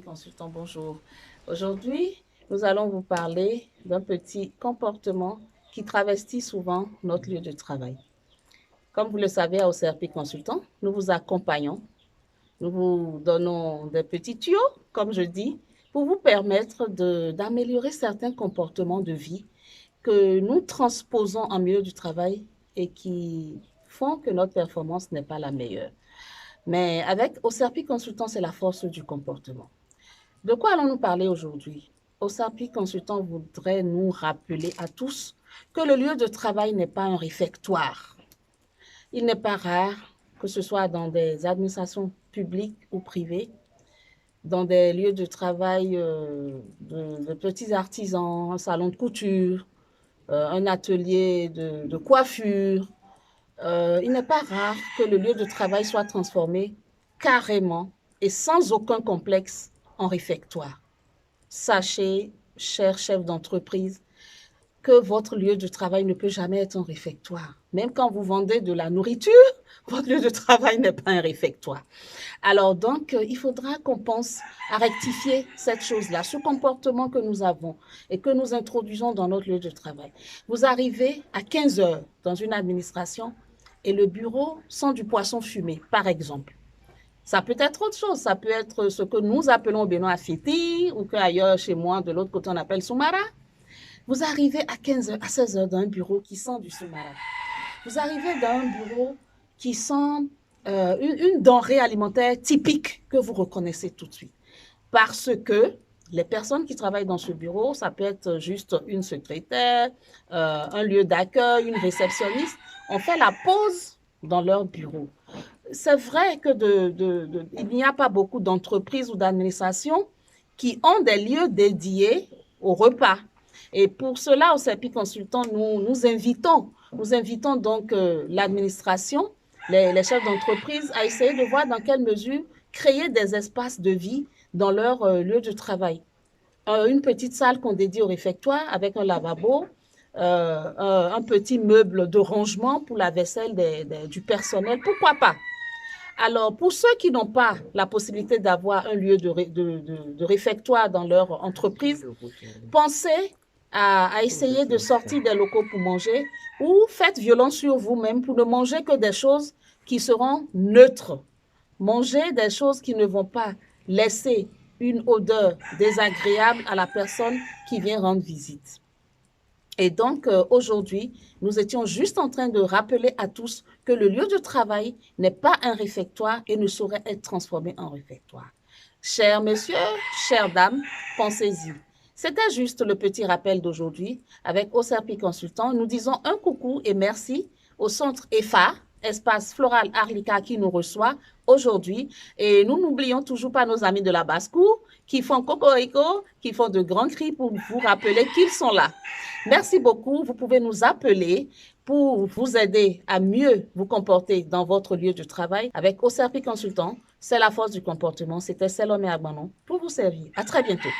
Consultant, bonjour. Aujourd'hui, nous allons vous parler d'un petit comportement qui travestit souvent notre lieu de travail. Comme vous le savez, à OCRP Consultant, nous vous accompagnons, nous vous donnons des petits tuyaux, comme je dis, pour vous permettre d'améliorer certains comportements de vie que nous transposons en milieu du travail et qui font que notre performance n'est pas la meilleure. Mais avec OCRP Consultant, c'est la force du comportement. De quoi allons-nous parler aujourd'hui? OCRP Consultant voudrait nous rappeler à tous que le lieu de travail n'est pas un réfectoire. Il n'est pas rare que ce soit dans des administrations publiques ou privées, dans des lieux de travail de petits artisans, un salon de couture, un atelier de coiffure. Il n'est pas rare que le lieu de travail soit transformé carrément et sans aucun complexe en réfectoire. Sachez, chers chefs d'entreprise, que votre lieu de travail ne peut jamais être un réfectoire. Même quand vous vendez de la nourriture, votre lieu de travail n'est pas un réfectoire. Alors donc, il faudra qu'on pense à rectifier cette chose-là, ce comportement que nous avons et que nous introduisons dans notre lieu de travail. Vous arrivez à 15 heures dans une administration et le bureau sent du poisson fumé, par exemple. Ça peut être autre chose, ça peut être ce que nous appelons Benoît Fiti ou qu'ailleurs chez moi, de l'autre côté, on appelle Soumara. Vous arrivez à 15 heures, à 16 heures dans un bureau qui sent du Soumara. Vous arrivez dans un bureau qui sent une denrée alimentaire typique que vous reconnaissez tout de suite. Parce que les personnes qui travaillent dans ce bureau, ça peut être juste une secrétaire, un lieu d'accueil, une réceptionniste, ont fait la pause dans leur bureau. C'est vrai que il n'y a pas beaucoup d'entreprises ou d'administrations qui ont des lieux dédiés au repas. Et pour cela, au CERPI Consultant, nous invitons donc l'administration, les chefs d'entreprise à essayer de voir dans quelle mesure créer des espaces de vie dans leur lieu de travail. Une petite salle qu'on dédie au réfectoire avec un lavabo, un petit meuble de rangement pour la vaisselle du personnel, pourquoi pas? Alors, pour ceux qui n'ont pas la possibilité d'avoir un lieu de réfectoire dans leur entreprise, pensez à essayer de sortir des locaux pour manger ou faites violence sur vous-même pour ne manger que des choses qui seront neutres. Mangez des choses qui ne vont pas laisser une odeur désagréable à la personne qui vient rendre visite. Et donc, aujourd'hui, nous étions juste en train de rappeler à tous que le lieu de travail n'est pas un réfectoire et ne saurait être transformé en réfectoire. Chers messieurs, chères dames, pensez-y. C'était juste le petit rappel d'aujourd'hui. Avec OCRP Consultant, nous disons un coucou et merci au centre EFA, Espace Floral Arlika, qui nous reçoit aujourd'hui. Et nous n'oublions toujours pas nos amis de la basse-cour qui font cocorico, qui font de grands cris pour vous rappeler qu'ils sont là. Merci beaucoup. Vous pouvez nous appeler pour vous aider à mieux vous comporter dans votre lieu de travail avec OCRP Consultant. C'est la force du comportement. C'était Salomé Agbanon pour vous servir. À très bientôt.